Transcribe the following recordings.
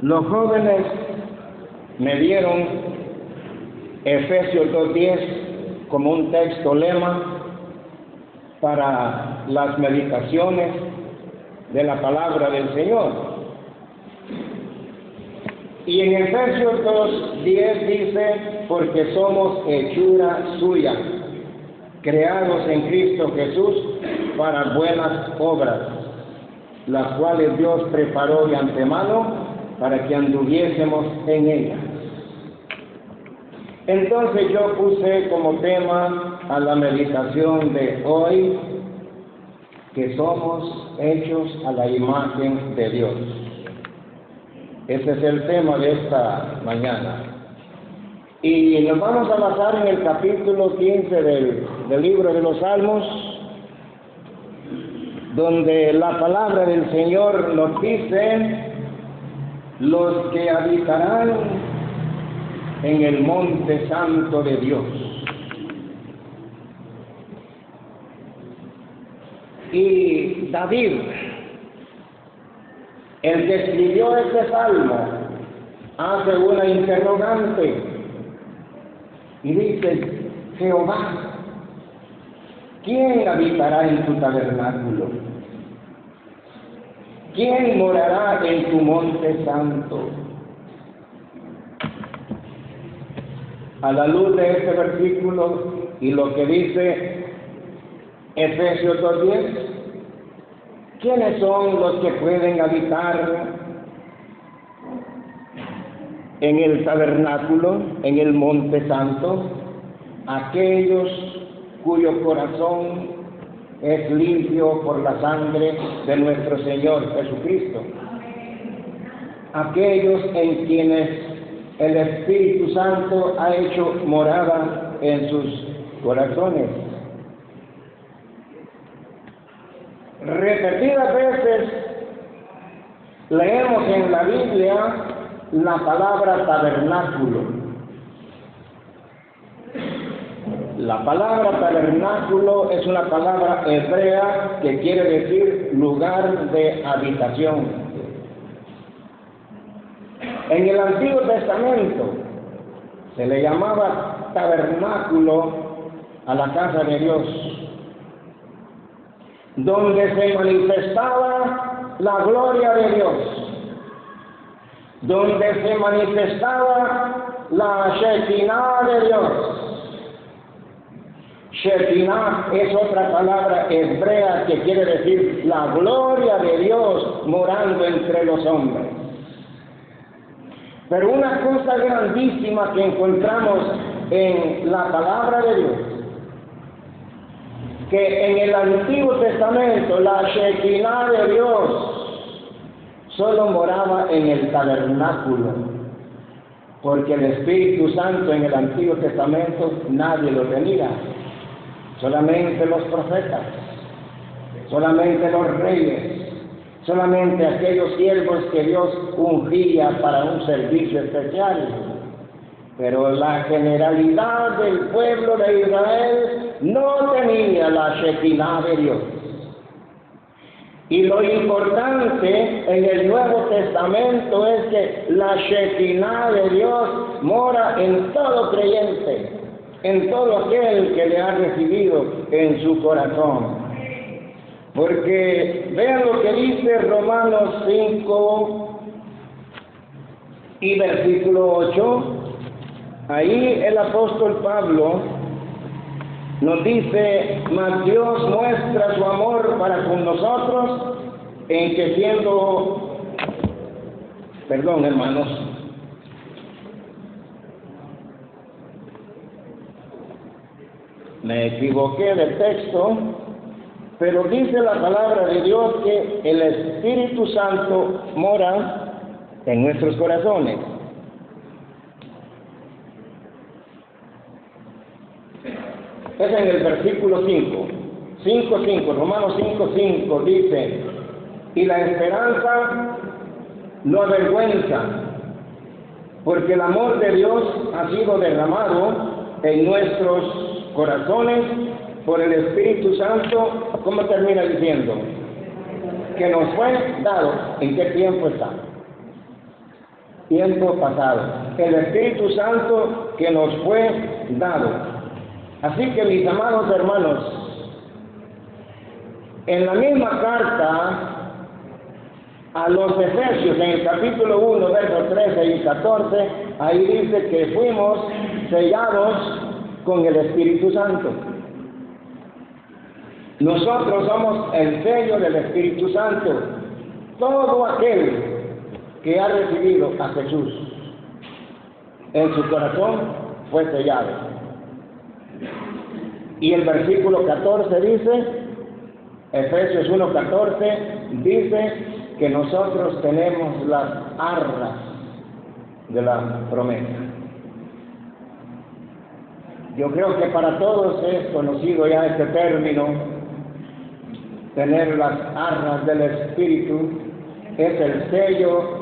Los jóvenes me dieron Efesios 2:10 como un texto lema para las meditaciones de la palabra del Señor. Y en Efesios 2:10 dice, porque somos hechura suya, creados en Cristo Jesús para buenas obras, las cuales Dios preparó de antemano para que anduviésemos en ellas. Entonces yo puse como tema a la meditación de hoy que somos hechos a la imagen de Dios. Ese es el tema de esta mañana. Y nos vamos a basar en el capítulo 15 del libro de los Salmos, donde la palabra del Señor nos dice: los que habitarán en el monte santo de Dios. Y David, el que escribió este salmo, hace una interrogante y dice: Jehová, ¿quién habitará en tu tabernáculo? ¿Quién morará en tu monte santo? A la luz de este versículo y lo que dice Efesios 2:10, ¿quiénes son los que pueden habitar en el tabernáculo, en el monte santo? Aquellos cuyo corazón es limpio por la sangre de nuestro Señor Jesucristo. Aquellos en quienes el Espíritu Santo ha hecho morada en sus corazones. Repetidas veces leemos en la Biblia la palabra tabernáculo. La palabra tabernáculo es una palabra hebrea que quiere decir lugar de habitación. En el Antiguo Testamento se le llamaba tabernáculo a la casa de Dios, donde se manifestaba la gloria de Dios, donde se manifestaba la Shekinah de Dios. Shekinah es otra palabra hebrea que quiere decir la gloria de Dios morando entre los hombres. Pero una cosa grandísima que encontramos en la palabra de Dios, que en el Antiguo Testamento la Shekinah de Dios solo moraba en el tabernáculo, porque el Espíritu Santo en el Antiguo Testamento nadie lo tenía. Solamente los profetas, solamente los reyes, solamente aquellos siervos que Dios ungía para un servicio especial. Pero la generalidad del pueblo de Israel no tenía la Shekinah de Dios. Y lo importante en el Nuevo Testamento es que la Shekinah de Dios mora en todo creyente, en todo aquel que le ha recibido en su corazón. Porque vean lo que dice Romanos 5 y versículo 8. Ahí el apóstol Pablo nos dice: mas Dios muestra su amor para con nosotros en que siendo, perdón hermanos, me equivoqué del texto, pero dice la palabra de Dios que el Espíritu Santo mora en nuestros corazones. Es en el versículo 5:5, Romanos 5:5 dice: y la esperanza no avergüenza, porque el amor de Dios ha sido derramado en nuestros corazones por el Espíritu Santo. ¿Cómo termina diciendo? Que nos fue dado. ¿En qué tiempo está? tiempo pasado, el Espíritu Santo que nos fue dado. Así que, mis amados hermanos, en la misma carta a los Efesios, en el capítulo 1, versos 13 y 14, ahí dice que fuimos sellados con el Espíritu Santo. Nosotros somos el sello del Espíritu Santo. Todo aquel que ha recibido a Jesús en su corazón fue sellado. Y el versículo 14 dice, Efesios 1:14, dice que nosotros tenemos las arras de la promesa. Yo creo que para todos es conocido ya este término, tener las arras del Espíritu. Es el sello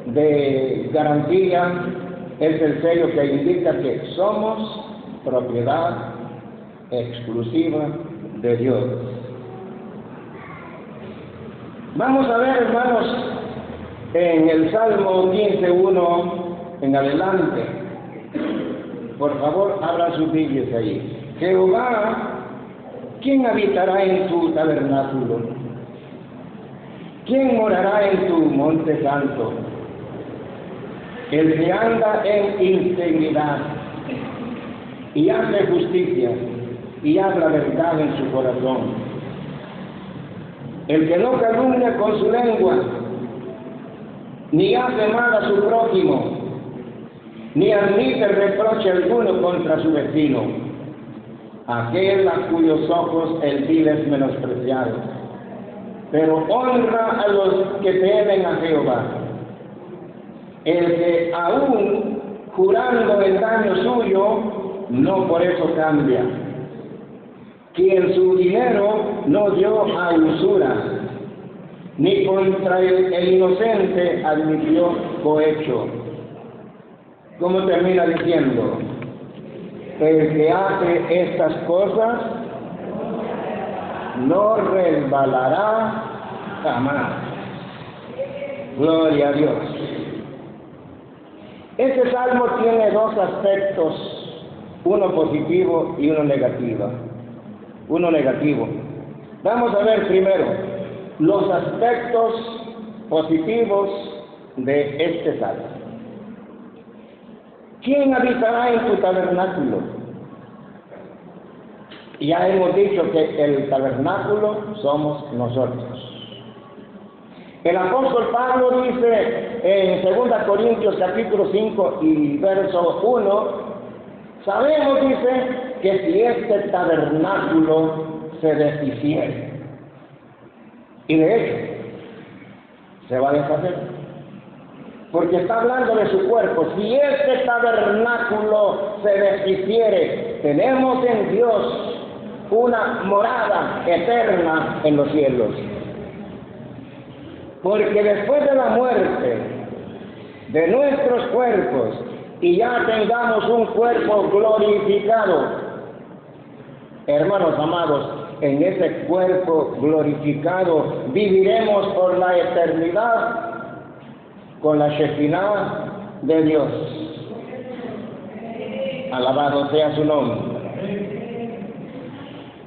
de garantía, es el sello que indica que somos propiedad exclusiva de Dios. Vamos a ver, hermanos, en el Salmo 15:1 en adelante. Por favor, abran sus Biblias ahí. Jehová, ¿quién habitará en tu tabernáculo? ¿Quién morará en tu monte santo? El que anda en integridad y hace justicia y habla verdad en su corazón. El que no calumnia con su lengua, ni hace mal a su prójimo, ni admite reproche alguno contra su vecino. Aquel a cuyos ojos el vil es menospreciado, pero honra a los que temen a Jehová. El que aún jurando el daño suyo, no por eso cambia. Quien su dinero no dio a usura, ni contra el inocente admitió cohecho. ¿Cómo termina diciendo? El que hace estas cosas no resbalará jamás. Gloria a Dios. Este salmo tiene dos aspectos, uno positivo y uno negativo. Vamos a ver primero los aspectos positivos de este salmo. ¿Quién habitará en tu tabernáculo? Ya hemos dicho que el tabernáculo somos nosotros. El apóstol Pablo dice en 2 Corintios capítulo 5 y verso 1, sabemos, dice, que si este tabernáculo se deshiciere, y de hecho se va a deshacer, porque está hablando de su cuerpo. Si este tabernáculo se deshiciere, tenemos en Dios una morada eterna en los cielos. Porque después de la muerte de nuestros cuerpos, y ya tengamos un cuerpo glorificado, hermanos amados, en ese cuerpo glorificado viviremos por la eternidad con la Shekinah de Dios. Alabado sea su nombre.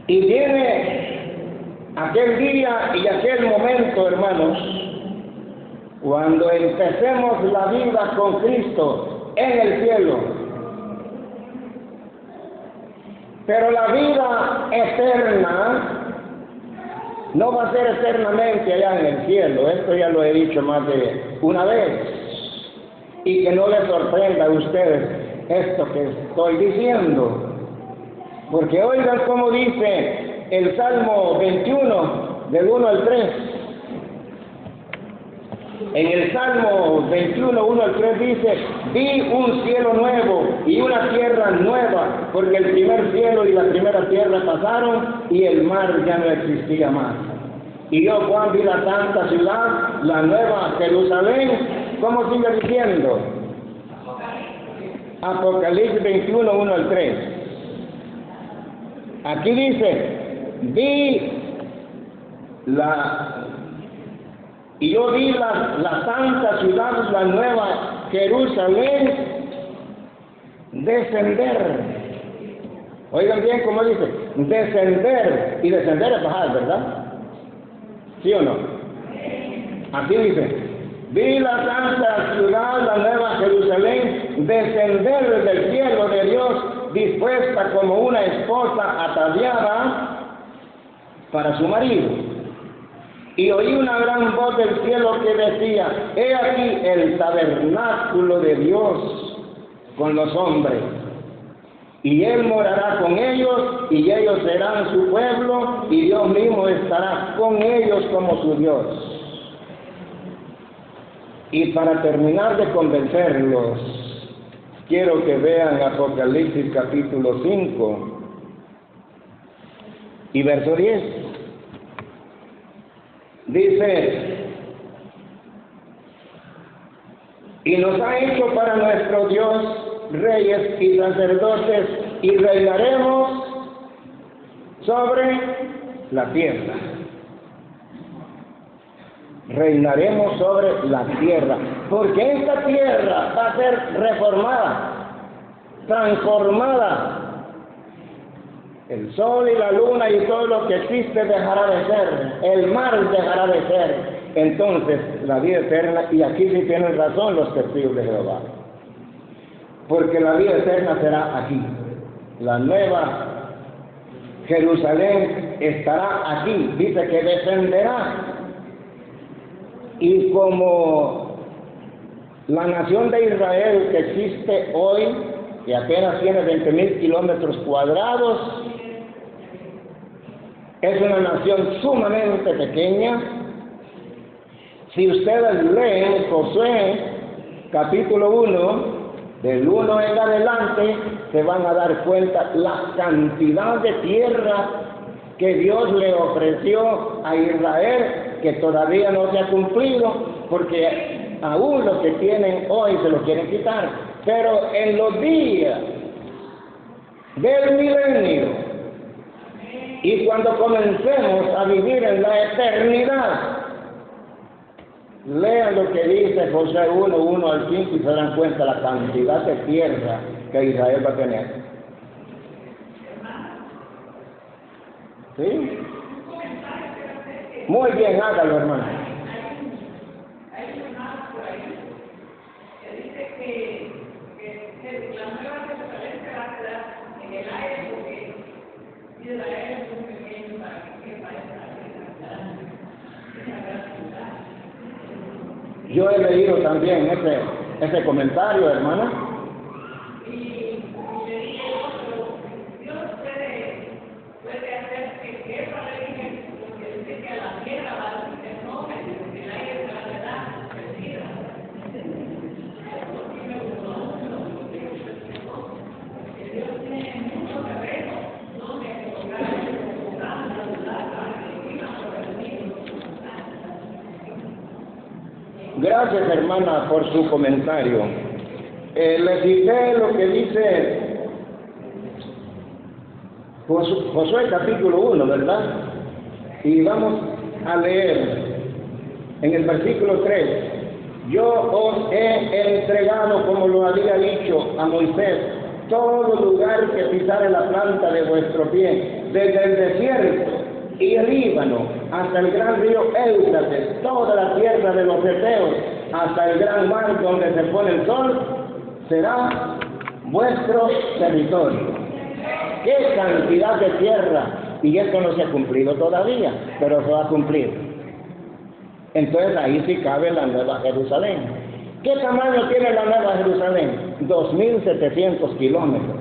Y viene aquel día y aquel momento, hermanos, cuando empecemos la vida con Cristo en el cielo. Pero la vida eterna no va a ser eternamente allá en el cielo. Esto ya lo he dicho más de una vez. Y que no les sorprenda a ustedes esto que estoy diciendo. Porque oigan cómo dice el Salmo 21, del 1 al 3. En el Salmo 21, 1 al 3 dice: vi un cielo nuevo y una tierra nueva, porque el primer cielo y la primera tierra pasaron y el mar ya no existía más. Y yo, Juan, vi la santa ciudad, la nueva Jerusalén. ¿Cómo sigue diciendo? Apocalipsis 21, 1 al 3. Aquí dice: vi Y yo vi la santa ciudad, la nueva Jerusalén, descender. Oigan bien cómo dice, descender. Y descender es bajar, ¿verdad? ¿Sí o no? Así dice. Vi la santa ciudad, la nueva Jerusalén, descender del cielo de Dios, dispuesta como una esposa ataviada para su marido. Y oí una gran voz del cielo que decía: he aquí el tabernáculo de Dios con los hombres, y Él morará con ellos, y ellos serán su pueblo, y Dios mismo estará con ellos como su Dios. Y para terminar de convencerlos, quiero que vean Apocalipsis capítulo 5 y verso 10. Dice: y nos ha hecho para nuestro Dios reyes y sacerdotes, y reinaremos sobre la tierra. Reinaremos sobre la tierra, porque esta tierra va a ser reformada, transformada. El sol y la luna y todo lo que existe dejará de ser, el mar dejará de ser. Entonces la vida eterna, y aquí sí tienen razón los testigos de Jehová, porque la vida eterna será aquí. La nueva Jerusalén estará aquí, dice que descenderá. Y como la nación de Israel que existe hoy, que apenas tiene 20,000 kilómetros cuadrados, es una nación sumamente pequeña. Si ustedes leen Josué capítulo 1, del 1 en adelante, se van a dar cuenta la cantidad de tierra que Dios le ofreció a Israel, que todavía no se ha cumplido, porque aún lo que tienen hoy se lo quieren quitar. Pero en los días del milenio, y cuando comencemos a vivir en la eternidad, lean lo que dice Josué 1, 1 al 5, y se dan cuenta la cantidad de tierra que Israel va a tener. ¿Sí? Muy bien, hágalo, hermano. Hay una más por ahí que dice que la nueva Jerusalén se va a quedar en el aire, porque Israel es muy pequeño para que parezca una gran ciudad. Yo he leído también ese comentario, hermana. Y le dije, Dios puede hacer que esa religión, porque dice que a la tierra va a ser enorme, que el aire se va a quedar perdida. Eso sí me gustó mucho, porque Dios tiene mucho terreno donde colocar la ciudad para que vivan por el mismo. Gracias, hermana, por su comentario. Le cité lo que dice Josué capítulo 1, ¿verdad? Y vamos a leer en el versículo 3. Yo os he entregado, como lo había dicho a Moisés, todo lugar que pisare la planta de vuestro pie, desde el desierto y el Líbano hasta el gran río Éufrates, toda la tierra de los heteos, hasta el gran mar donde se pone el sol, será vuestro territorio. ¡Qué cantidad de tierra! Y esto no se ha cumplido todavía, pero se va a cumplir. Entonces ahí sí cabe la nueva Jerusalén. ¿Qué tamaño tiene la nueva Jerusalén? 2,700 kilómetros.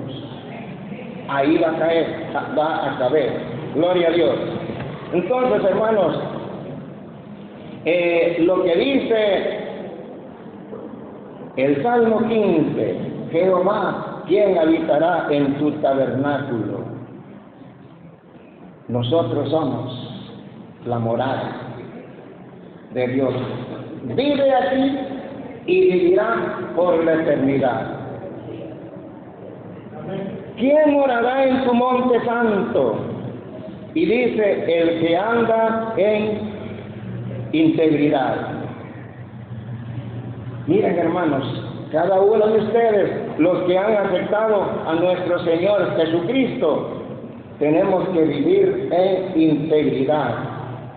Ahí va a caber. Gloria a Dios. Entonces, hermanos, lo que dice el Salmo 15, Jehová, ¿quién habitará en tu tabernáculo? Nosotros somos la morada de Dios. Vive aquí y vivirá por la eternidad. ¿Quién morará en tu monte santo? Y dice, el que anda en integridad. Miren, hermanos, cada uno de ustedes, los que han aceptado a nuestro Señor Jesucristo, tenemos que vivir en integridad.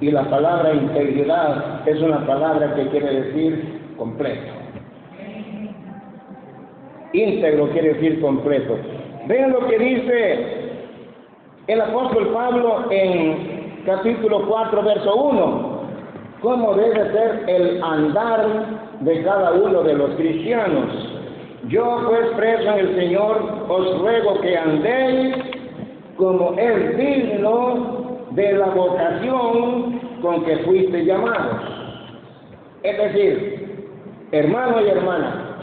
Y la palabra integridad es una palabra que quiere decir completo. Íntegro quiere decir completo. Vean lo que dice el apóstol Pablo en capítulo 4, verso 1. ¿Cómo debe ser el andar de cada uno de los cristianos? Yo, pues, preso en el Señor, os ruego que andéis como es digno de la vocación con que fuiste llamados. Es decir, hermano y hermana,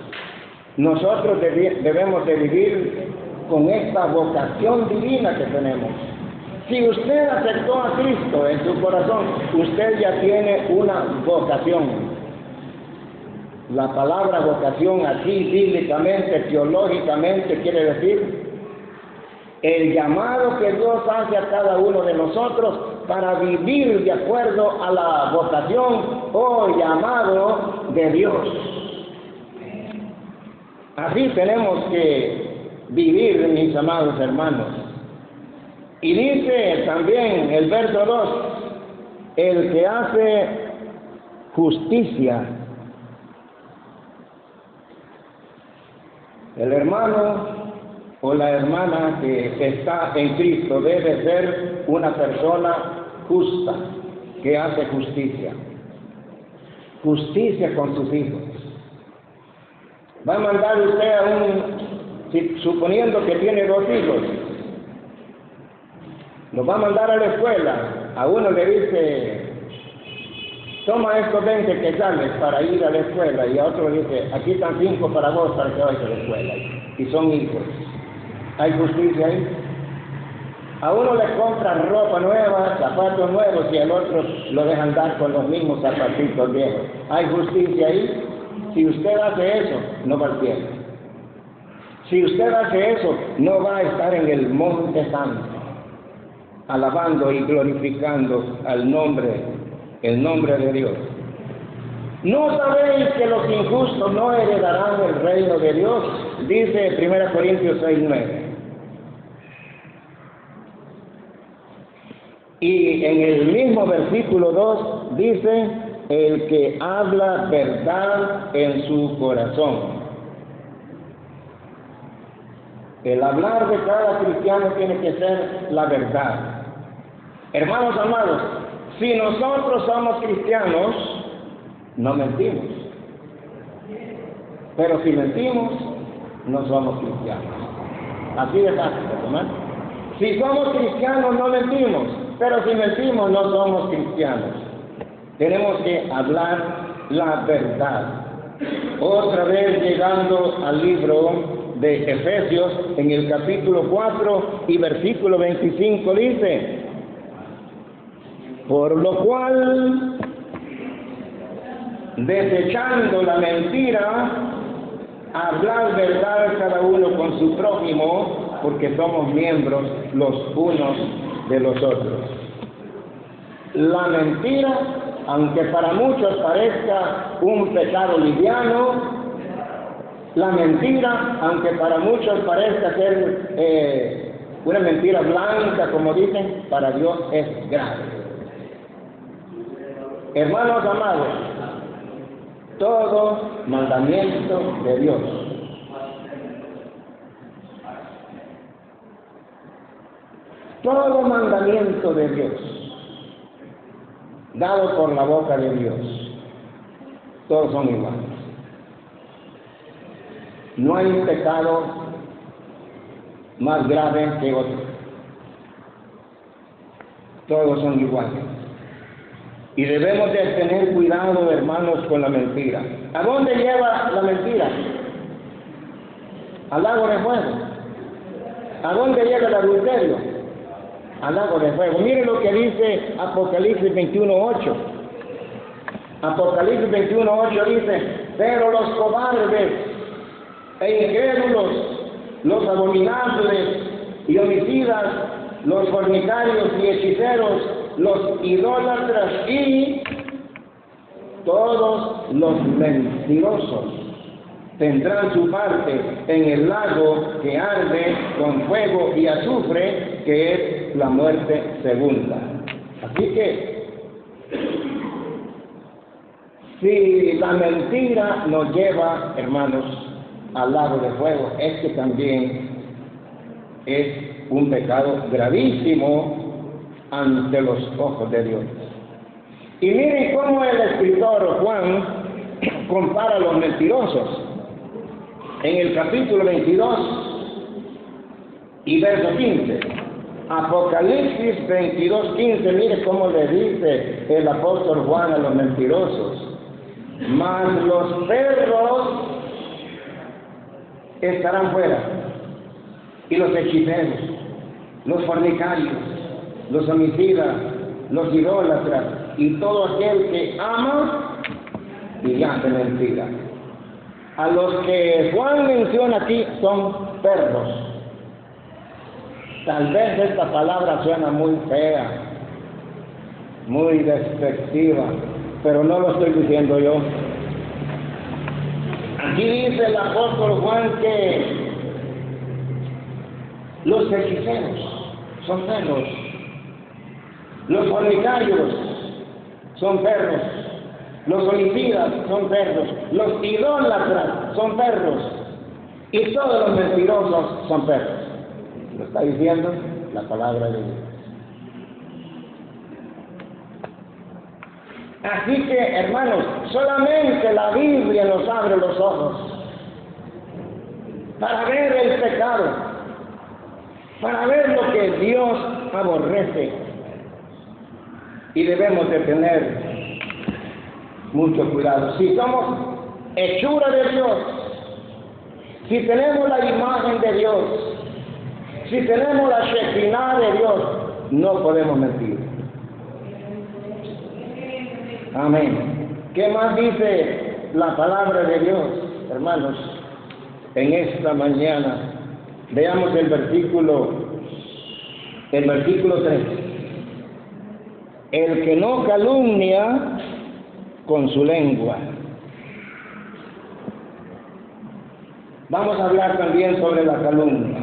nosotros debemos de vivir con esta vocación divina que tenemos. Si usted aceptó a Cristo en su corazón, usted ya tiene una vocación. La palabra vocación aquí, bíblicamente, teológicamente, quiere decir el llamado que Dios hace a cada uno de nosotros para vivir de acuerdo a la vocación o llamado de Dios. Así tenemos que vivir, mis amados hermanos. Y dice también el verso 2, el que hace justicia. El hermano o la hermana que está en Cristo debe ser una persona justa, que hace justicia. Justicia con sus hijos. Va a mandar usted suponiendo que tiene 2 hijos, los va a mandar a la escuela. A uno le dice, toma estos 20 quetzales para ir a la escuela, y a otro le dice, aquí están 5 para vos para que vayas a la escuela. Y son hijos. ¿Hay justicia ahí? A uno le compran ropa nueva, zapatos nuevos, y al otro lo dejan dar con los mismos zapatitos viejos. ¿Hay justicia ahí? Si usted hace eso, no va al cielo. Si usted hace eso, no va a estar en el monte santo, alabando y glorificando el nombre de Dios. ¿No sabéis que los injustos no heredarán el reino de Dios? Dice 1 Corintios 6:9. Y en el mismo versículo 2 dice, el que habla verdad en su corazón. El hablar de cada cristiano tiene que ser la verdad. Hermanos amados, si nosotros somos cristianos, no mentimos. Pero si mentimos, no somos cristianos. Así de fácil, hermano. Si somos cristianos, no mentimos. Pero si mentimos, no somos cristianos. Tenemos que hablar la verdad. Otra vez llegando al libro de Efesios, en el capítulo 4 y versículo 25 dice, por lo cual, desechando la mentira, hablar verdad cada uno con su prójimo, porque somos miembros los unos de los otros. La mentira, aunque para muchos parezca un pecado liviano, la mentira, aunque para muchos parezca ser una mentira blanca, como dicen, para Dios es grave. Hermanos amados, todo mandamiento de Dios, todo mandamiento de Dios, dado por la boca de Dios, todos son iguales. No hay un pecado más grave que otro. Todos son iguales. Y debemos de tener cuidado, hermanos, con la mentira. ¿A dónde lleva la mentira? Al lago de fuego. ¿A dónde lleva el adulterio? Al lago de fuego. Miren lo que dice Apocalipsis 21:8. Apocalipsis 21:8 dice, pero los cobardes e incrédulos, los abominables y homicidas, los fornicarios y hechiceros, los idólatras y todos los mentirosos tendrán su parte en el lago que arde con fuego y azufre, que es la muerte segunda. Así que, si la mentira nos lleva, hermanos, al lago de fuego, es que también es un pecado gravísimo ante los ojos de Dios. Y miren cómo el escritor Juan compara a los mentirosos. En el capítulo 22 y verso 15, Apocalipsis 22:15, mire cómo le dice el apóstol Juan a los mentirosos: mas los perros estarán fuera, y los hechiceros, los fornicarios, los homicidas, los idólatras, y todo aquel que ama y hace mentira. A los que Juan menciona aquí son perros. Tal vez esta palabra suena muy fea, muy despectiva, pero no lo estoy diciendo yo. Aquí dice el apóstol Juan que los hechiceros son perros, los fornicarios son perros, los homicidas son perros, los idólatras son perros, y todos los mentirosos son perros. Lo está diciendo la palabra de Dios. Así que, hermanos, solamente la Biblia nos abre los ojos para ver el pecado, para ver lo que Dios aborrece, y debemos de tener mucho cuidado. Si somos hechura de Dios, si tenemos la imagen de Dios, si tenemos la Shekinah de Dios, no podemos mentir. Amén. ¿Qué más dice la palabra de Dios, hermanos? En esta mañana, veamos el versículo 3. El que no calumnia con su lengua. Vamos a hablar también sobre la calumnia.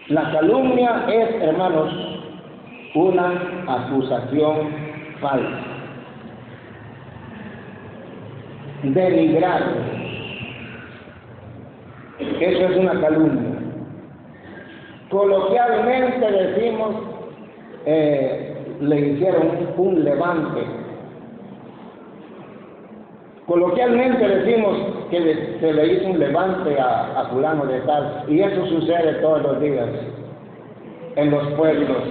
La calumnia es, hermanos, una acusación falsa, denigrar. Eso es una calumnia. Coloquialmente decimos, le hicieron un levante. Coloquialmente decimos que se le hizo un levante a fulano de tal, y eso sucede todos los días en los pueblos.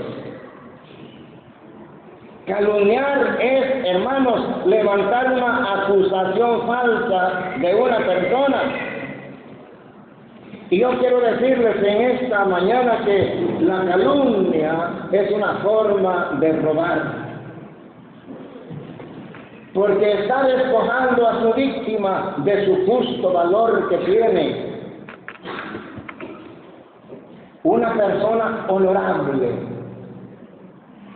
Calumniar es, hermanos, levantar una acusación falsa de una persona. Y yo quiero decirles en esta mañana que la calumnia es una forma de robar, porque está despojando a su víctima de su justo valor que tiene. Una persona honorable,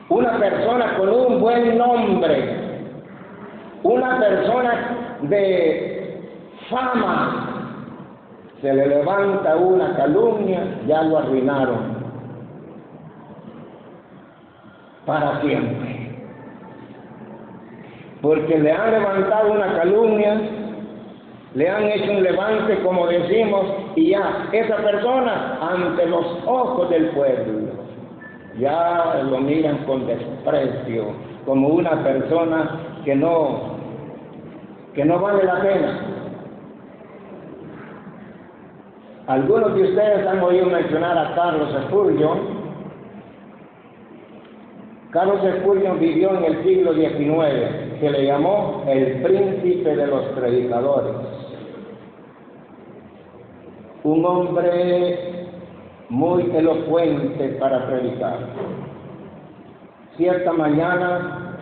una persona con un buen nombre, una persona de fama, se le levanta una calumnia, ya lo arruinaron para siempre. Porque le han levantado una calumnia, le han hecho un levante, como decimos, y ya esa persona, ante los ojos del pueblo, ya lo miran con desprecio, como una persona que no vale la pena. Algunos de ustedes han oído mencionar a Carlos Spurgeon. Carlos Spurgeon vivió en el siglo XIX, se le llamó el príncipe de los predicadores. Un hombre muy elocuente para predicar. Cierta mañana,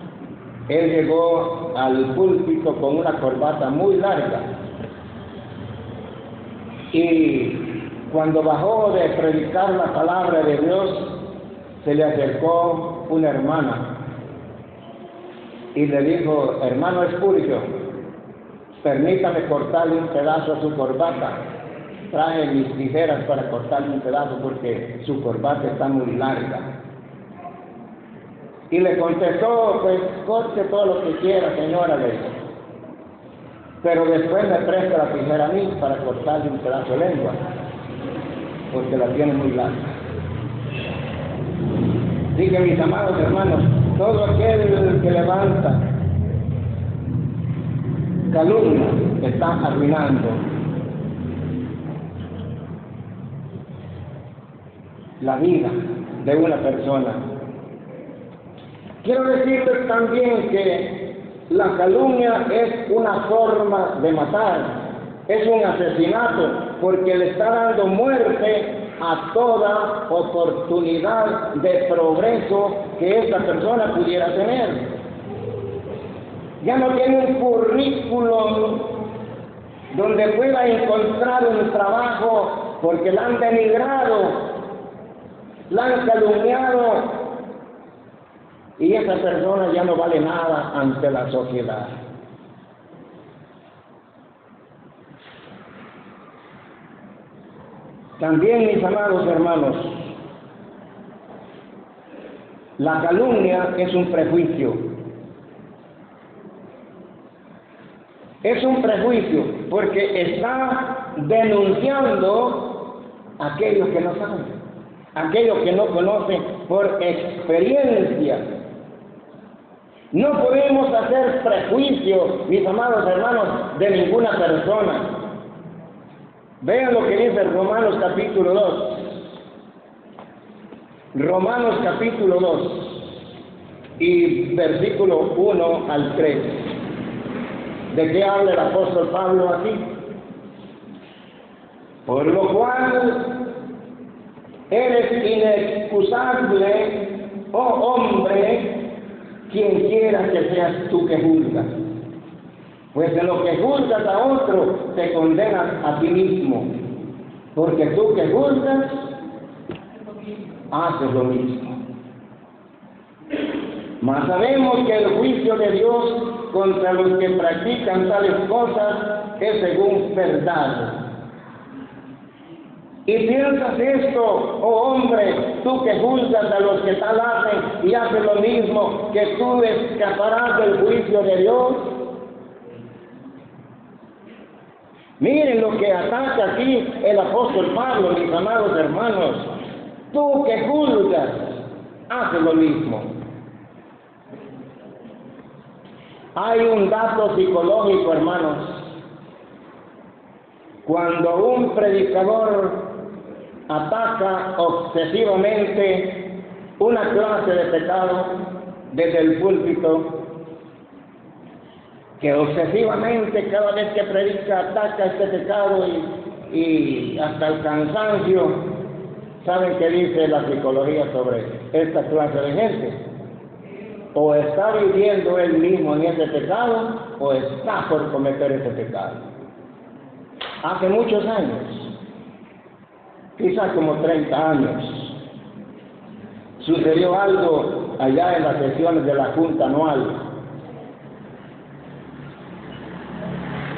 él llegó al púlpito con una corbata muy larga. Y cuando bajó de predicar la palabra de Dios, se le acercó una hermana y le dijo: hermano Espurcio, permítame cortarle un pedazo a su corbata. Traje mis tijeras para cortarle un pedazo porque su corbata está muy larga. Y le contestó: pues corte todo lo que quiera, señora, le dijo, pero después me presta la tijera a mí para cortarle un pedazo de lengua, porque la tiene muy larga. Así que, mis amados hermanos, todo aquel que levanta calumnia está arruinando la vida de una persona. Quiero decirles también que la calumnia es una forma de matar, es un asesinato, porque le está dando muerte a toda oportunidad de progreso que esta persona pudiera tener. Ya no tiene un currículum donde pueda encontrar un trabajo, porque la han denigrado, la han calumniado, y esa persona ya no vale nada ante la sociedad. También, mis amados hermanos, la calumnia es un prejuicio. Es un prejuicio porque está denunciando a aquellos que no saben, aquellos que no conocen por experiencia. No podemos hacer prejuicio, mis amados hermanos, de ninguna persona. Vean lo que dice Romanos capítulo 2. Romanos capítulo 2 y versículo 1 al 3. ¿De qué habla el apóstol Pablo aquí? Por lo cual eres inexcusable, oh hombre, quien quiera que seas tú que juzgas. Pues en lo que juzgas a otro, te condenas a ti mismo, porque tú que juzgas, haces lo mismo. Mas sabemos que el juicio de Dios contra los que practican tales cosas es según verdad. Y piensas esto, oh hombre, tú que juzgas a los que tal hacen y haces lo mismo, que tú escaparás del juicio de Dios. Miren lo que ataca aquí el apóstol Pablo, mis amados hermanos. Tú que juzgas, haces lo mismo. Hay un dato psicológico, hermanos. Cuando un predicador ataca obsesivamente una clase de pecado desde el púlpito, que obsesivamente cada vez que predica ataca este pecado y hasta el cansancio. ¿Saben qué dice la psicología sobre esta clase de gente? O está viviendo él mismo en ese pecado, o está por cometer ese pecado. Hace muchos años, quizás como 30 años, sucedió algo allá en las sesiones de la Junta Anual.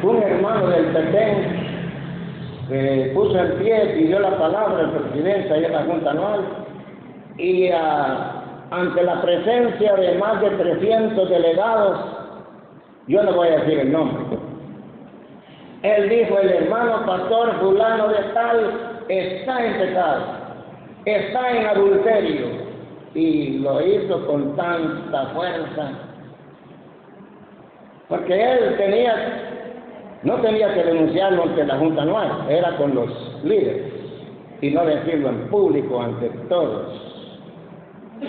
Un hermano del Petén se puso en pie, pidió la palabra del presidente ahí en la Junta Anual, y ante la presencia de más de 300 delegados, yo no voy a decir el nombre, él dijo: el hermano pastor fulano de tal está en pecado, está en adulterio, y lo hizo con tanta fuerza, porque él no tenía que denunciarlo ante la Junta Anual, era con los líderes, y no decirlo en público ante todos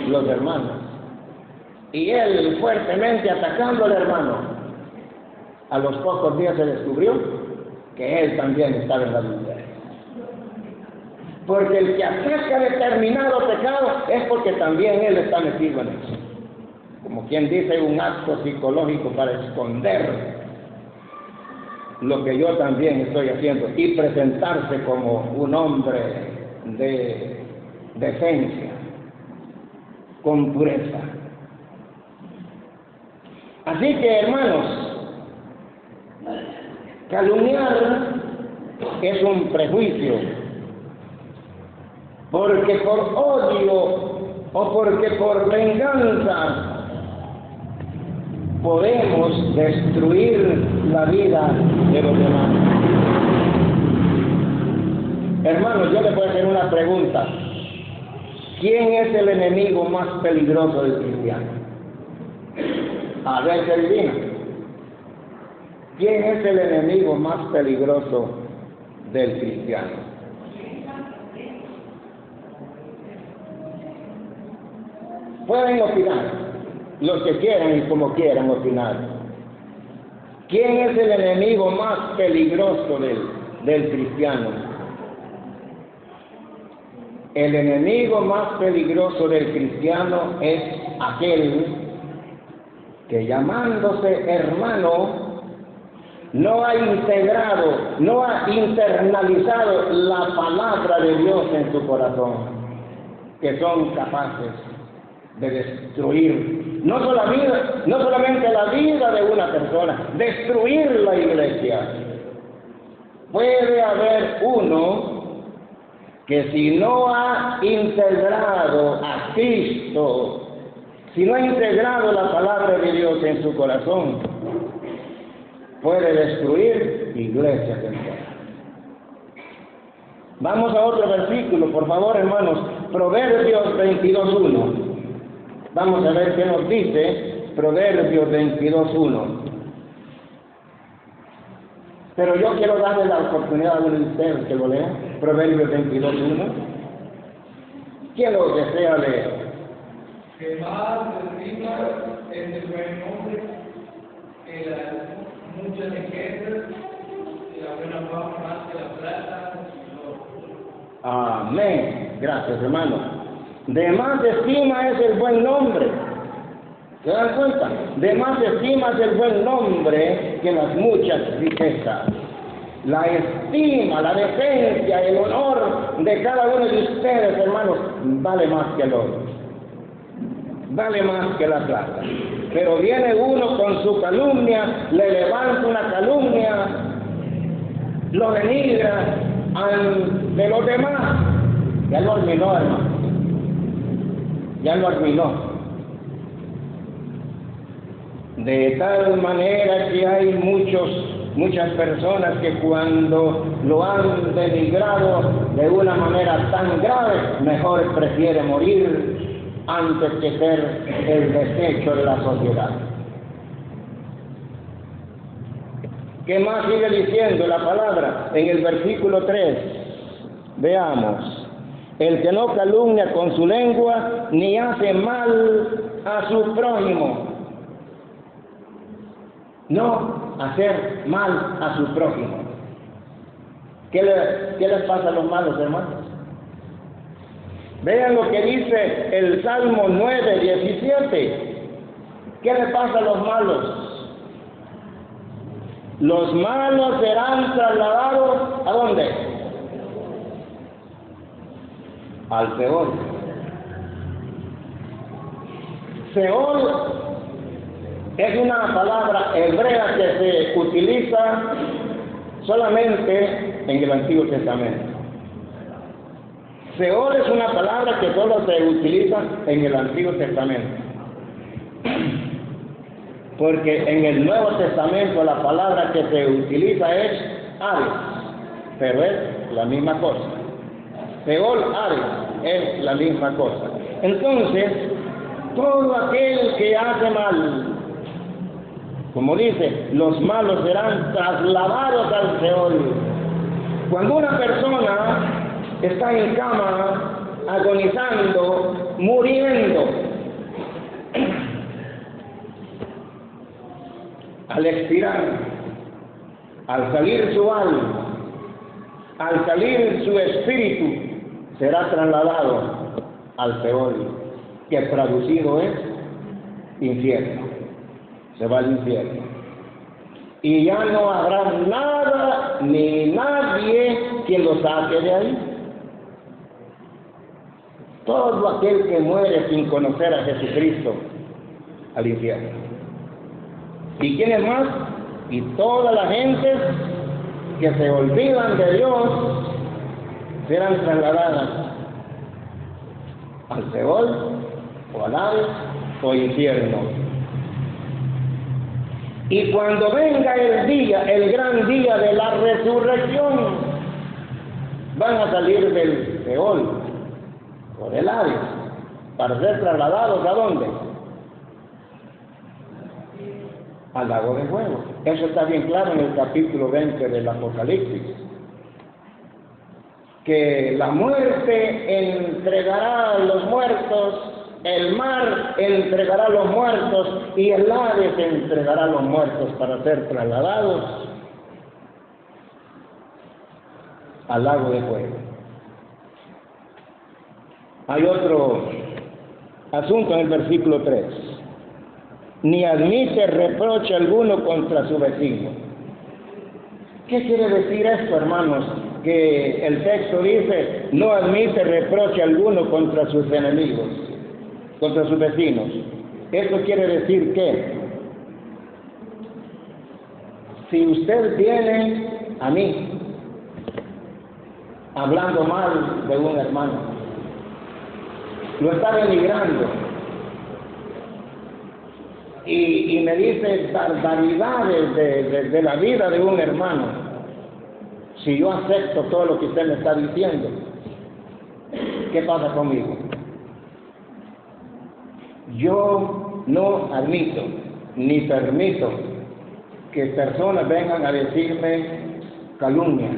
los hermanos. Y él fuertemente atacando al hermano, a los pocos días se descubrió que él también estaba en la adulterio. Porque el que ataca determinado pecado es porque también él está metido en eso. Como quien dice, un acto psicológico para esconder lo que yo también estoy haciendo y presentarse como un hombre de decencia, con pureza. Así que, hermanos, calumniar es un prejuicio, porque por odio o porque por venganza podemos destruir la vida de los demás. Hermanos, yo les voy a hacer una pregunta. ¿Quién es el enemigo más peligroso del cristiano? A ver, ¿qué adivina? ¿Quién es el enemigo más peligroso del cristiano? Pueden opinar, los que quieran y como quieran opinar. ¿Quién es el enemigo más peligroso del cristiano? El enemigo más peligroso del cristiano es aquel que, llamándose hermano, no ha integrado, no ha internalizado la palabra de Dios en su corazón, que son capaces de destruir no solamente la vida de una persona, destruir la iglesia. Puede haber uno que si no ha integrado a Cristo, si no ha integrado la palabra de Dios en su corazón, puede destruir iglesias enteras. Vamos a otro versículo, por favor, hermanos. Proverbios 22:1. Vamos a ver qué nos dice Proverbios 22:1. Pero yo quiero darle la oportunidad a uno de ustedes que lo lea. Proverbios 22:1. ¿Quién lo desea leer? Que más estima es el buen nombre que las muchas riquezas y la buena fama más que la plata y el oro. Amén. Gracias, hermano. De más estima es el buen nombre. ¿Se dan cuenta? De más estima es el buen nombre que las muchas riquezas. La estima, la decencia, el honor de cada uno de ustedes, hermanos, vale más que el oro. Vale más que la plata. Pero viene uno con su calumnia, le levanta una calumnia, lo denigra de los demás. Ya lo arruinó, hermano. Ya lo arruinó. De tal manera que hay muchas personas que cuando lo han denigrado de una manera tan grave, mejor prefiere morir antes que ser el desecho de la sociedad. ¿Qué más sigue diciendo la palabra en el versículo 3? Veamos. El que no calumnia con su lengua, ni hace mal a su prójimo. No hacer mal a su prójimo. ¿Qué les pasa a los malos, hermanos? Vean lo que dice el Salmo 9:17. ¿Qué le pasa a los malos? Los malos serán trasladados ¿a dónde? Al Seol. Seol es una palabra hebrea que se utiliza solamente en el Antiguo Testamento. Seol es una palabra que solo se utiliza en el Antiguo Testamento. Porque en el Nuevo Testamento la palabra que se utiliza es Hades, pero es la misma cosa. Seol, Hades, es la misma cosa. Entonces, todo aquel que hace mal, como dice, los malos serán trasladados al Seol. Cuando una persona está en cama, agonizando, muriendo, al expirar, al salir su alma, al salir su espíritu, será trasladado al Seol, que traducido es infierno. Se va al infierno. Y ya no habrá nada ni nadie que lo saque de ahí. Todo aquel que muere sin conocer a Jesucristo, al infierno. ¿Y quiénes más? Y todas las gentes que se olvidan de Dios serán trasladadas al Seol, o al Hades, o infierno. Y cuando venga el día, el gran día de la resurrección, van a salir del Seol o del Hades para ser trasladados ¿a dónde? Al lago de fuego. Eso está bien claro en el capítulo 20 del Apocalipsis, que la muerte entregará a los muertos, el mar entregará a los muertos y el Hades entregará a los muertos para ser trasladados al lago de fuego. Hay otro asunto en el versículo 3. Ni admite reproche alguno contra su vecino. ¿Qué quiere decir esto, hermanos? Que el texto dice, no admite reproche alguno contra sus enemigos, contra sus vecinos. Esto quiere decir que si usted viene a mí hablando mal de un hermano, lo está denigrando y me dice barbaridades de la vida de un hermano, si yo acepto todo lo que usted me está diciendo, ¿qué pasa conmigo? Yo no admito ni permito que personas vengan a decirme calumnias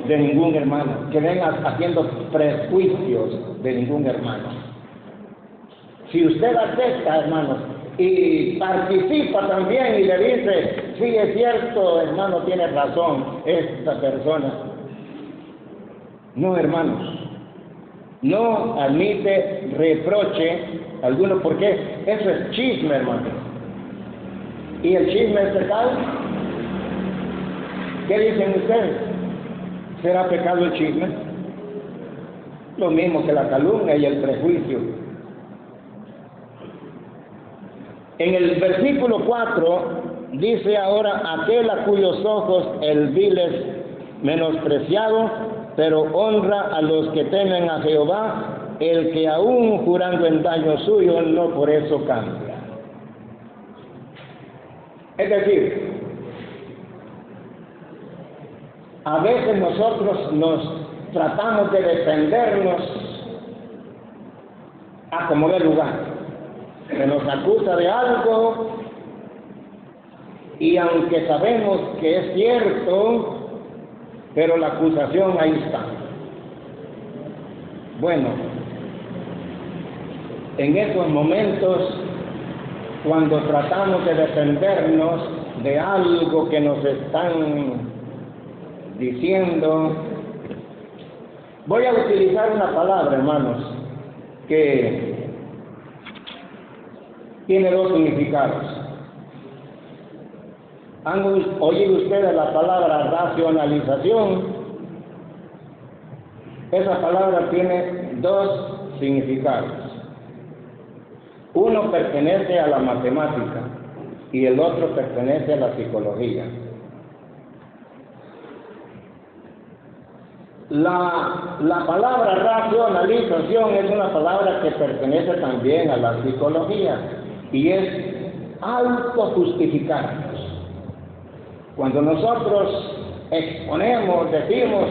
de ningún hermano, que vengan haciendo prejuicios de ningún hermano. Si usted acepta, hermanos, y participa también y le dice, sí, es cierto, hermano, tiene razón esta persona. No, hermanos, no admite reproche alguno, porque eso es chisme, hermano. ¿Y el chisme es pecado? ¿Qué dicen ustedes? ¿Será pecado el chisme? Lo mismo que la calumnia y el prejuicio. En el versículo 4 dice ahora, aquel a cuyos ojos el vil es menospreciado, pero honra a los que temen a Jehová, el que aún jurando en daño suyo, no por eso cambia. Es decir, a veces nosotros nos tratamos de defendernos a como dé lugar. Se nos acusa de algo y aunque sabemos que es cierto, pero la acusación ahí está. Bueno, en esos momentos, cuando tratamos de defendernos de algo que nos están diciendo, voy a utilizar una palabra, hermanos, que tiene dos significados. ¿Han oído ustedes la palabra racionalización? Esa palabra tiene dos significados. Uno pertenece a la matemática y el otro pertenece a la psicología. La palabra racionalización es una palabra que pertenece también a la psicología y es autojustificarnos. Cuando nosotros exponemos, decimos,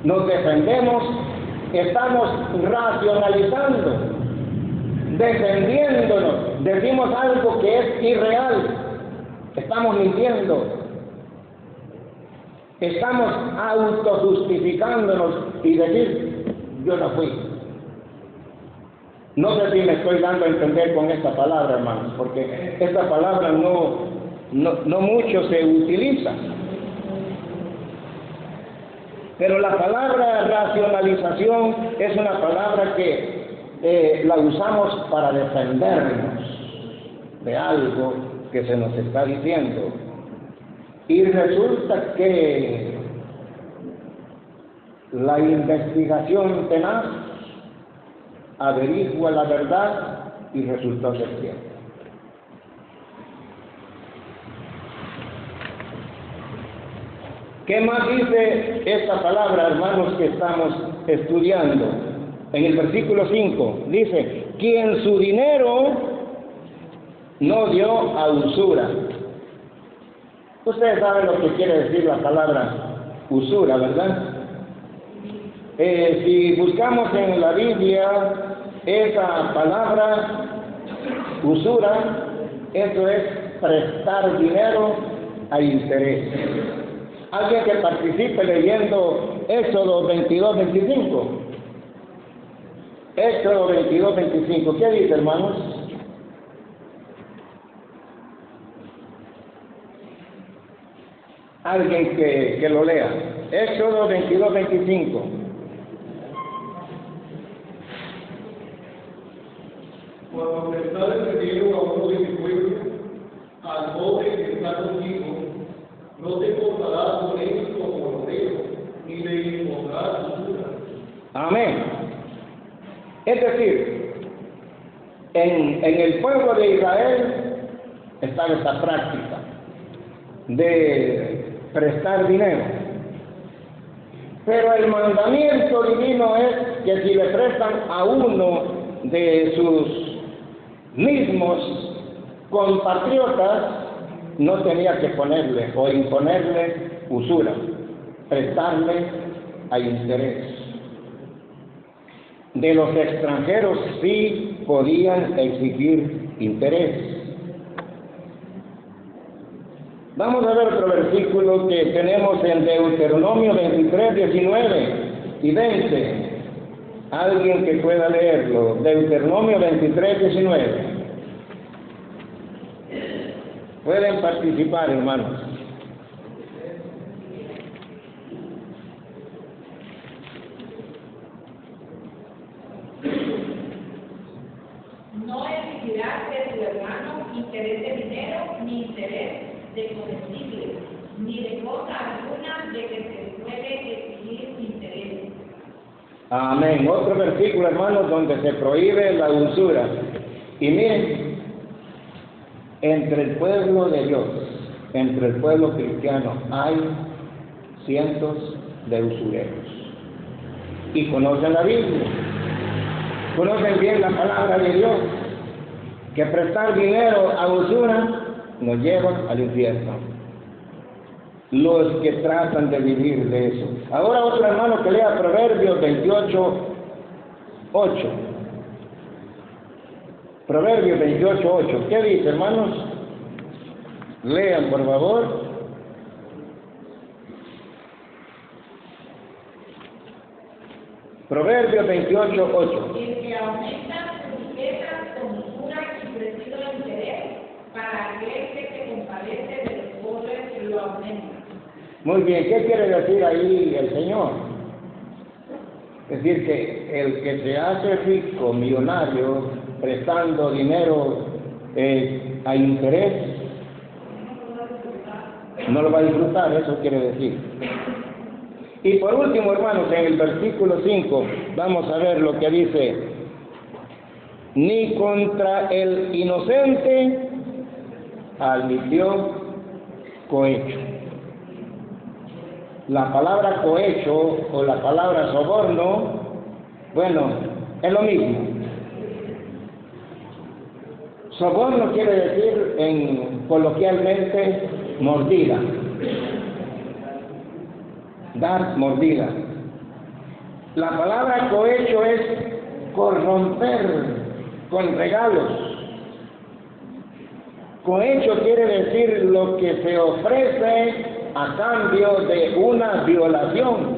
nos defendemos, estamos racionalizando, defendiéndonos, decimos algo que es irreal, estamos mintiendo, estamos autojustificándonos y decir, yo no fui. No sé si me estoy dando a entender con esta palabra, hermanos, porque esta palabra no mucho se utiliza. Pero la palabra racionalización es una palabra que la usamos para defendernos de algo que se nos está diciendo. Y resulta que la investigación tenaz averigua la verdad y resultó ser cierto. ¿Qué más dice esta palabra, hermanos, que estamos estudiando? En el versículo 5 dice, quien su dinero no dio a usura. Ustedes saben lo que quiere decir la palabra usura, ¿verdad? Si buscamos en la Biblia esa palabra usura, eso es prestar dinero a interés. Alguien que participe leyendo Éxodo 22:25. Éxodo 22:25. ¿Qué dice, hermanos? Alguien que lo lea. Éxodo 22:25. Cuando prestares el dinero a uno de mi pueblo, al pobre que está contigo, no te contarás con ellos como rodeo, ni le impondrás usura. Amén. Es decir, en el pueblo de Israel está esta práctica de prestar dinero. Pero el mandamiento divino es que si le prestan a uno de sus mismos compatriotas, no tenía que ponerle o imponerle usura, prestarle a interés. De los extranjeros sí podían exigir interés. Vamos a ver otro versículo que tenemos en Deuteronomio 23:19 y 20. Alguien que pueda leerlo. Deuteronomio 23:19. Pueden participar, hermanos. No exigirás de tu hermano interés de dinero, ni interés de comestible, ni de cosa alguna de que se puede exigir interés. Amén. Otro versículo, hermanos, donde se prohíbe la usura. Y miren, entre el pueblo de Dios, entre el pueblo cristiano, hay cientos de usureros. Y conocen la Biblia, conocen bien la palabra de Dios, que prestar dinero a usura nos lleva al infierno. Los que tratan de vivir de eso. Ahora otro hermano que lea Proverbios 28:8. Proverbios 28:8. ¿Qué dice, hermanos? Lean, por favor. Proverbios 28:8. El que aumenta su riqueza con usura y preciso interés, para aquel que se compadece de los pobres lo aumenta. Muy bien, ¿qué quiere decir ahí el Señor? Es decir, que el que se hace rico, millonario, prestando dinero a interés, no lo va a disfrutar, eso quiere decir. Y por último, hermanos, en el versículo 5, vamos a ver lo que dice: ni contra el inocente admitió cohecho. La palabra cohecho o la palabra soborno, bueno, es lo mismo. Soborno quiere decir coloquialmente mordida, dar mordida. La palabra cohecho es corromper con regalos. Cohecho quiere decir lo que se ofrece a cambio de una violación.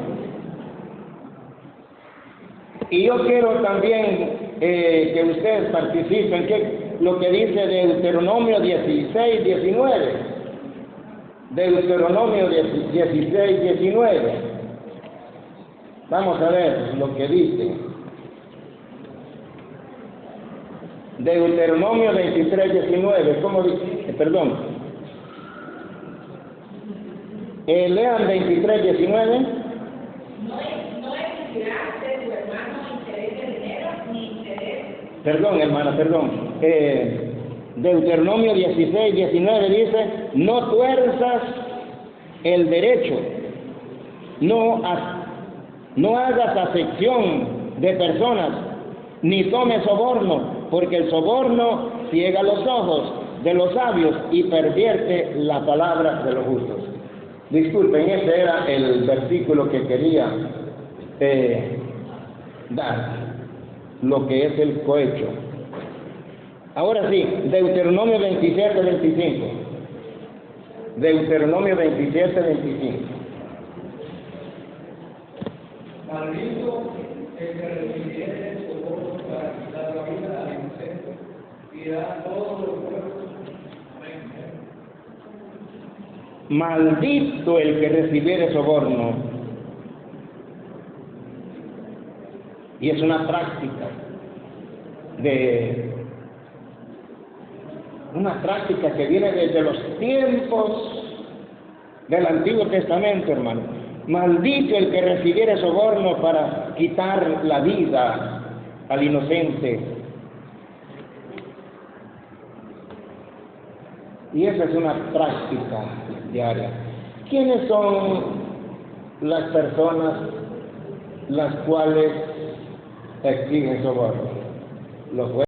Y yo quiero también que ustedes participen, lo que dice Deuteronomio 16:19. Deuteronomio 16:19. Vamos a ver lo que dice. Deuteronomio 23:19. ¿Cómo dice? Perdón. Lean 23:19. No exigirás de tu hermano interés de dinero, ni interés Perdón, hermana, perdón. Deuteronomio 16, 19 dice, no tuerzas el derecho, no hagas acepción de personas, ni tomes soborno, porque el soborno ciega los ojos de los sabios y pervierte la palabra de los justos. Disculpen, ese era el versículo que quería dar, lo que es el cohecho. Ahora sí, Deuteronomio 27, 25. Deuteronomio 27, 25. Maldito el que recibiere soborno para quitar la vida al inocente, y da todos los pueblos. Amén. Maldito el que recibiere soborno. Y es una práctica que viene desde los tiempos del Antiguo Testamento, hermano. Maldito el que recibiere soborno para quitar la vida al inocente. Y esa es una práctica diaria. ¿Quiénes son las personas las cuales exigen soborno? Los